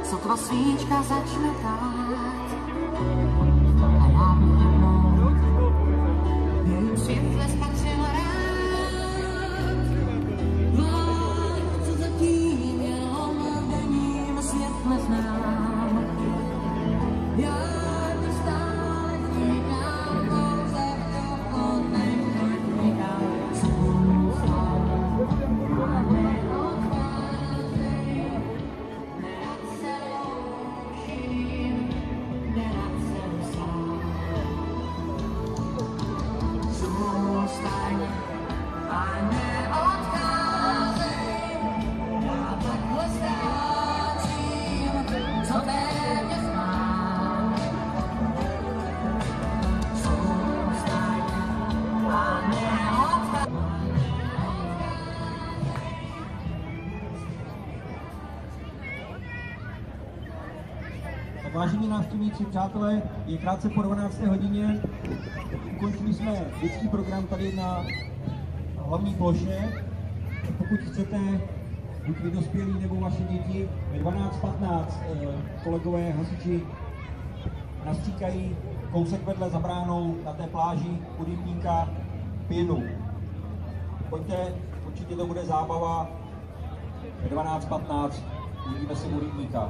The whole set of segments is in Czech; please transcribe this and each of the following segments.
Sotva svíčka začne tát a já bych jednou v jejím světle spatřil rád. Vlád, co zatím jenom denním svět neznám. Já to stále říkám, pouze to nechytám. Svůj slov a neodcházej. Nerad se loučím, nerad jsem sám. Zůstaň a neodcházej. Já takhle ztrácím, co téměř mám. Zůstaň a neodcházej. Vážení návštěvníci, přátelé, je krátce po 12. hodině. Ukončili jsme dětský program tady na hlavní ploše. Pokud chcete, buď vy dospělí nebo vaše děti, ve 12:15 kolegové hasiči nastříkají kousek vedle za bránou na té pláži u rybníka pěnu. Pojďte, určitě to bude zábava. Ve 12:15 uvidíme se u rybníka.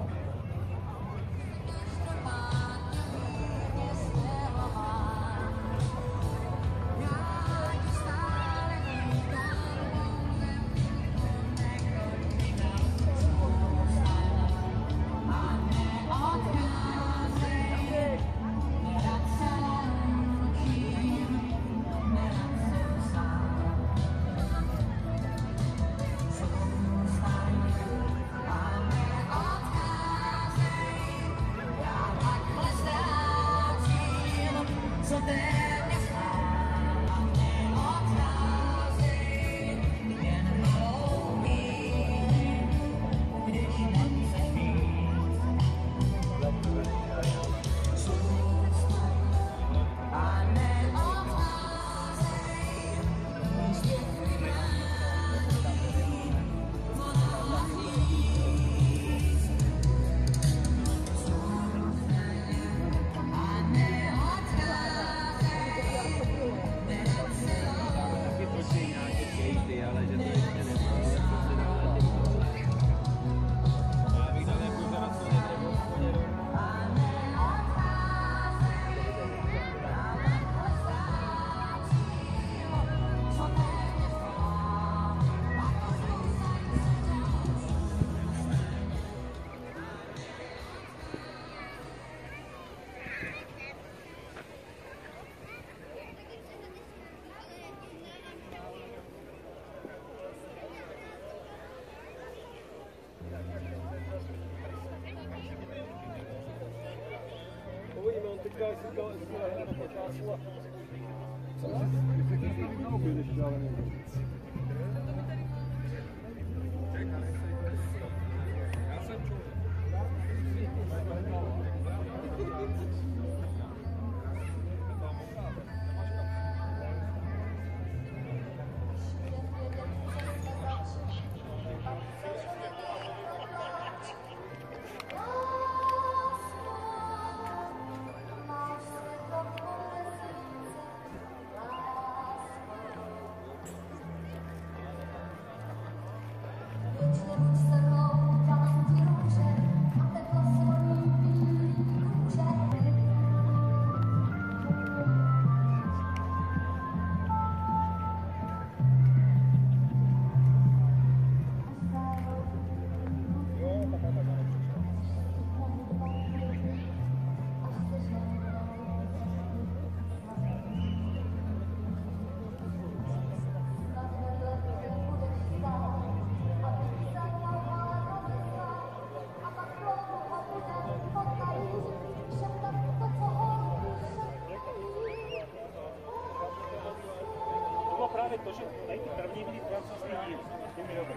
Právě to, že tady ty první byly francouzský díl, s těmi dobrý.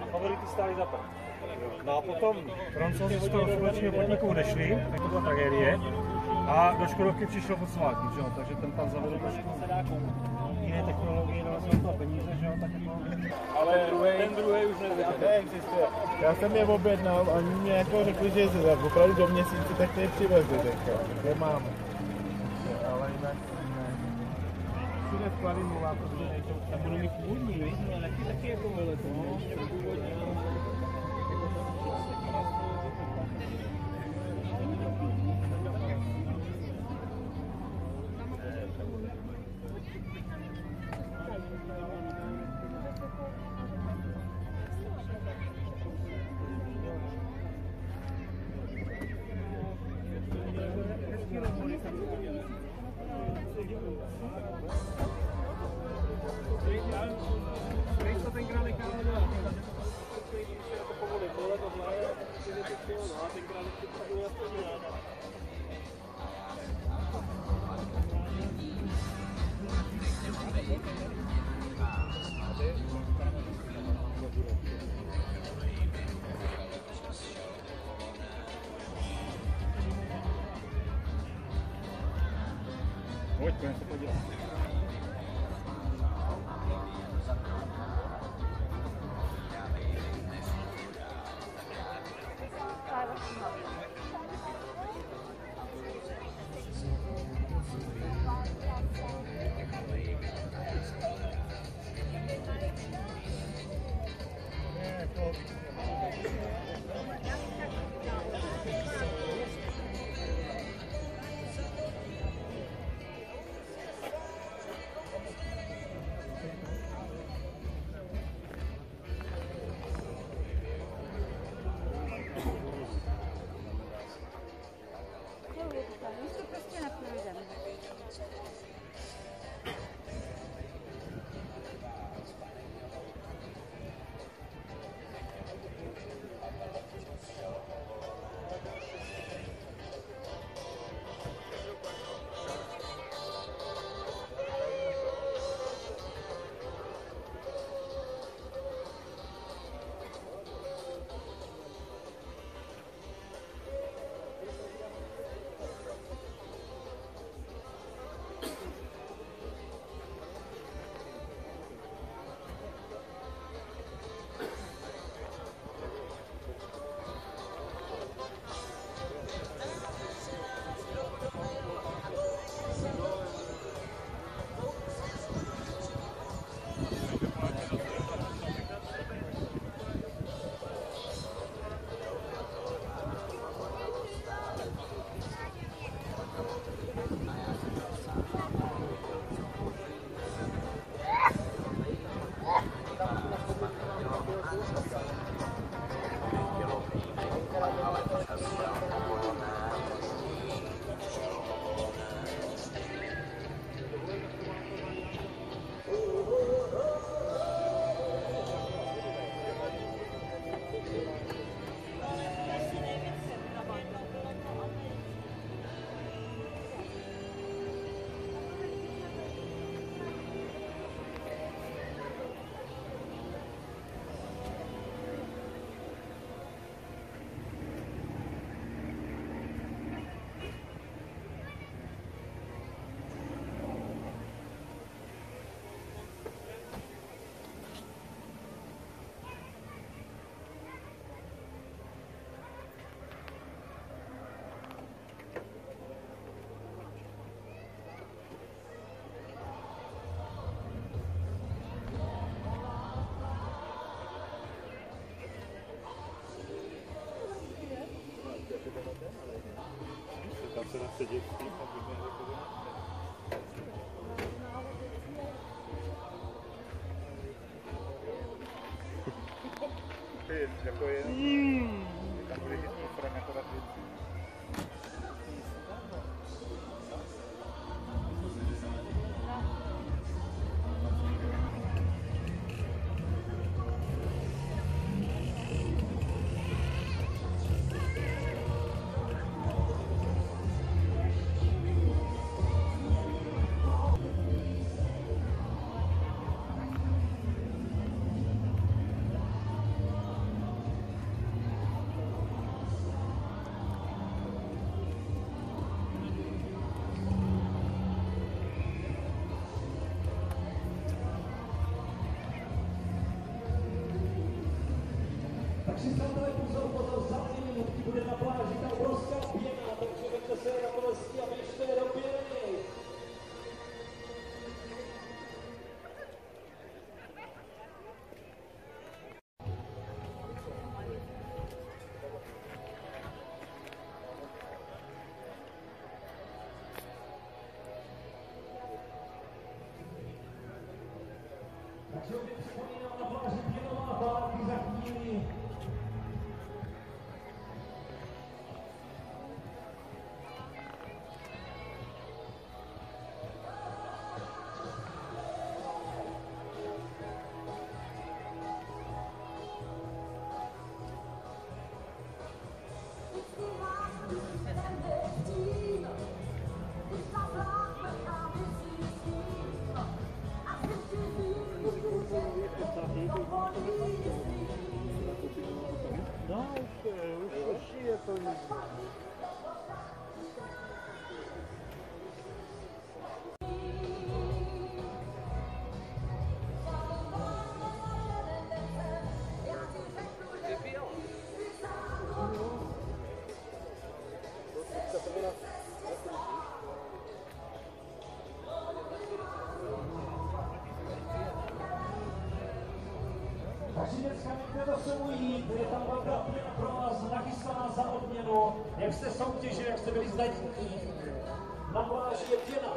A favority stály za prd. No a potom Francouzi z toho společného podniku odešli, tak to byla tragédie. A do Škodovky přišel Volkswagen, že jo? Takže ten tam zavedl trošku jiné technologie, dal jsme to peníze, že jo? Tak jako... Ale ten druhý už neexistuje. Já jsem je objednal a oni mě jako řekli, že opravdu do měsíce, tak to je přivezli teďka. Je máme. Ale jinak všude vklady mluvá, protože nejsou, tam budou mít původní, ale taky jako veleto, no, původní. Pojďme se podívat. dětství, tak bych měl jako jako je, tam bude dětství fermentovat věci. Takže přátelé, pozor, za 2 minutky bude na pláži ta obrovská pěna, takže veďte se na bolesti a běžte do pěny. Takže opět připomínám na pláži pěnová párky za chvíli. No, už je to Takže dneska někde do sebou jít, je tam velká pěna pro vás nachystaná za odměnu. Jak jste soutěžili, jak jste byli zdatní. Na pláži je pěna.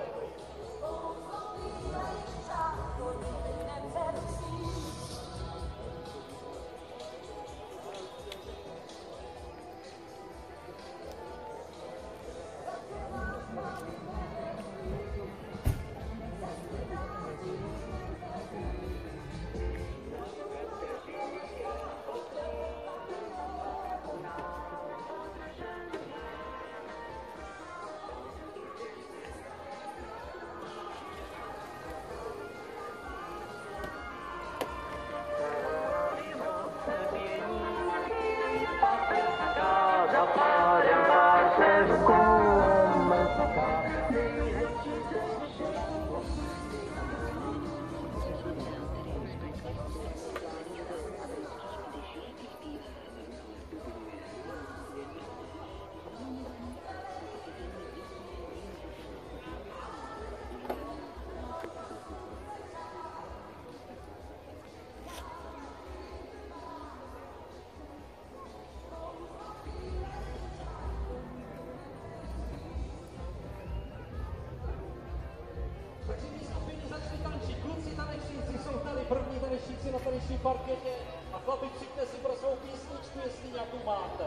První tanečníci na tanečním parketě a chlapi, přijďte si pro svou písničku, jestli nějakou máte.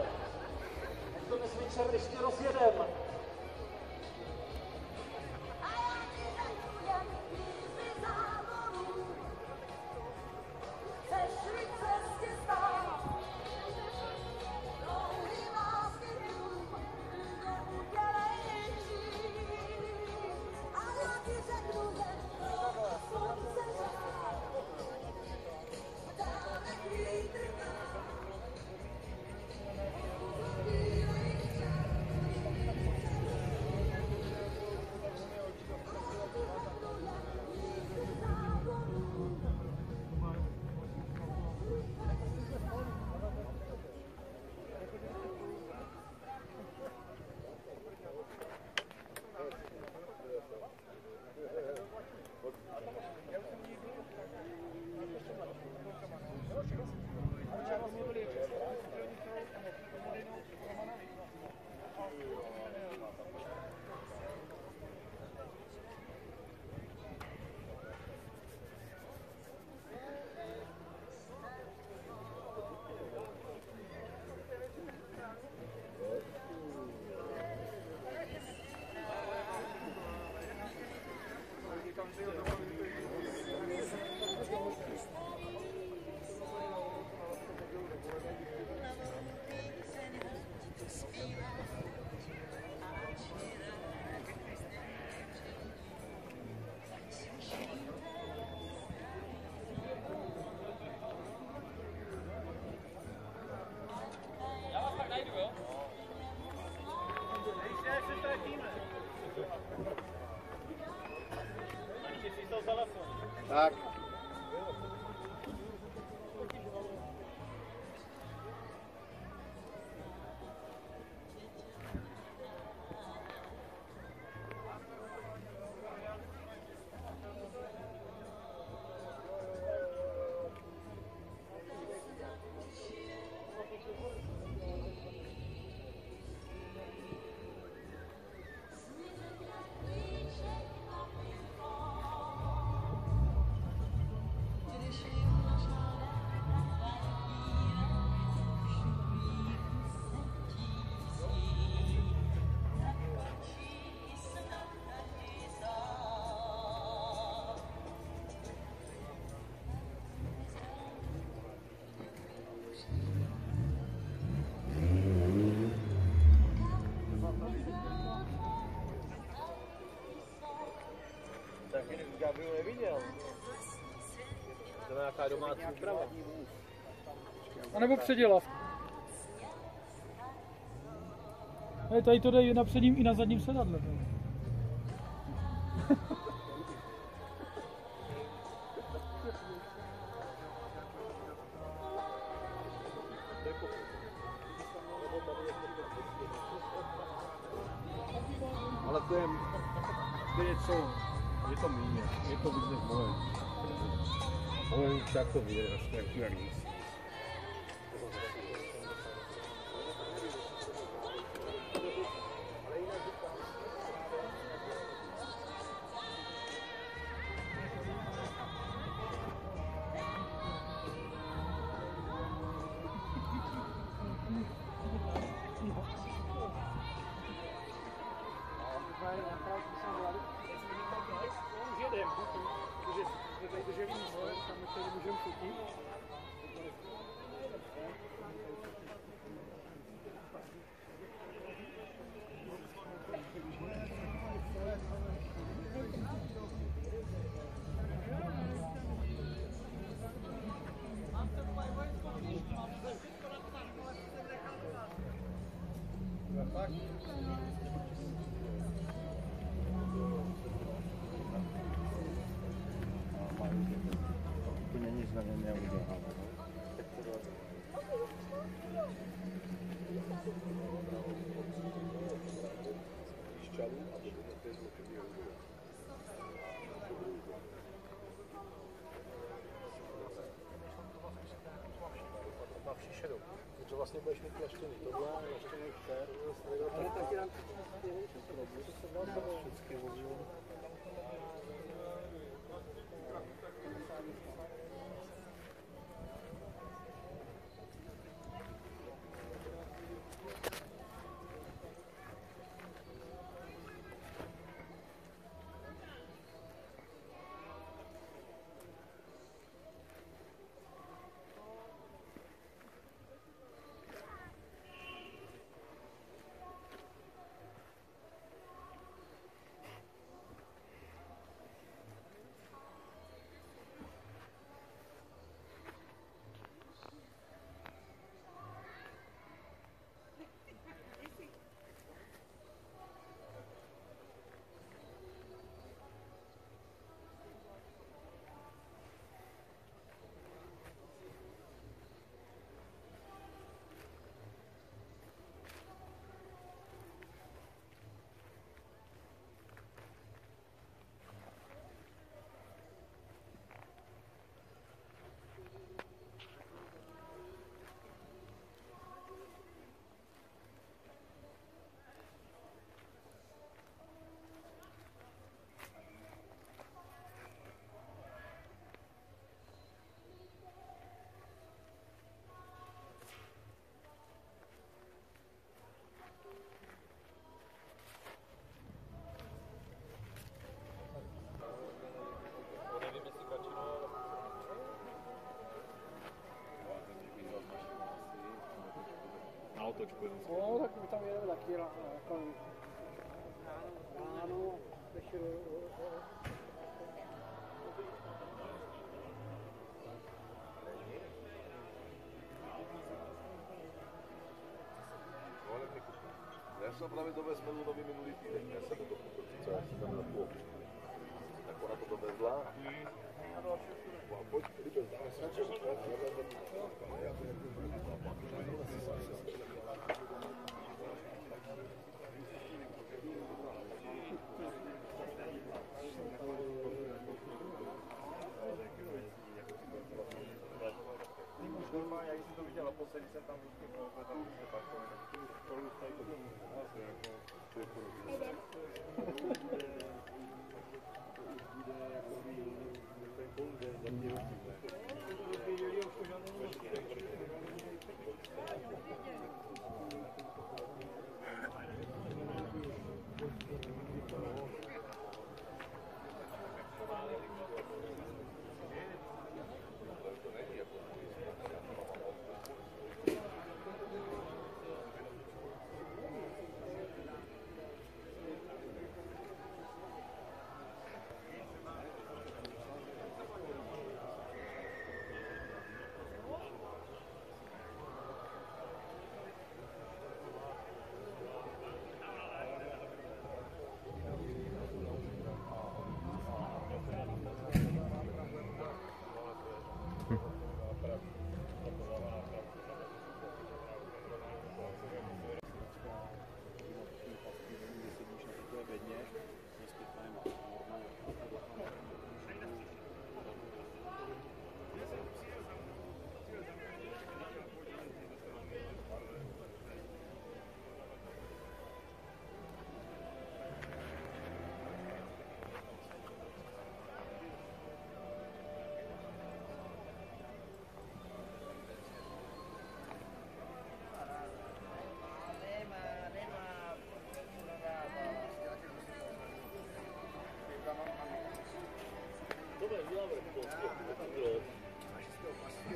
Ať to dnes večer ještě rozjedem. Tak. Taky Gabriel neviděl. To je nějaká domácí úprava. A nebo předělav. Tady to jde na předním i na zadním sedadle. Ale to je něco, je to méně, je to víc než moje. Moje tak to vyjde na čtvrtý jak nic. Úplně nic na něm neudělal. Na příšeru, takže vlastně budeš mít leštěný tohle, leštěný fér, ale taky nám všechny vozů. No, tak my tam jedeme taky jako ráno, večer. Já jsem právě dovez Melunovi minulý týden, já jsem to co já jsem tam napůl. Tak ona to dovezla. A pojď, Libe, dáme se. Normálně, jak jsem to viděl naposledy, jsem tam vždycky tam se parkoval. Spolu tady to bylo asi jako... Ten konde za mě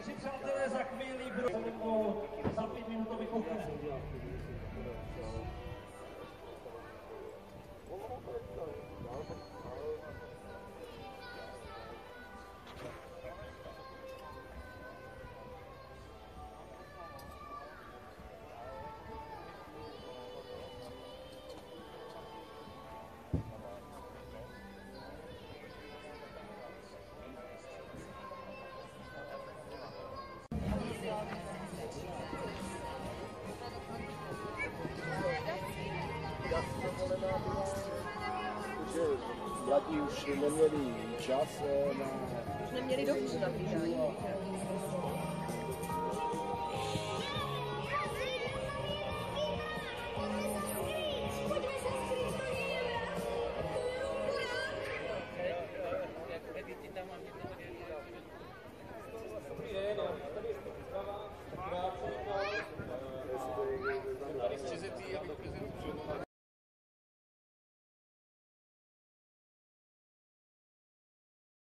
Tři přátelé za chvíli budou za 5 minutový pokus. Že mladí už neměli čas na... Už neměli dobu na hlídání. Tady z 30.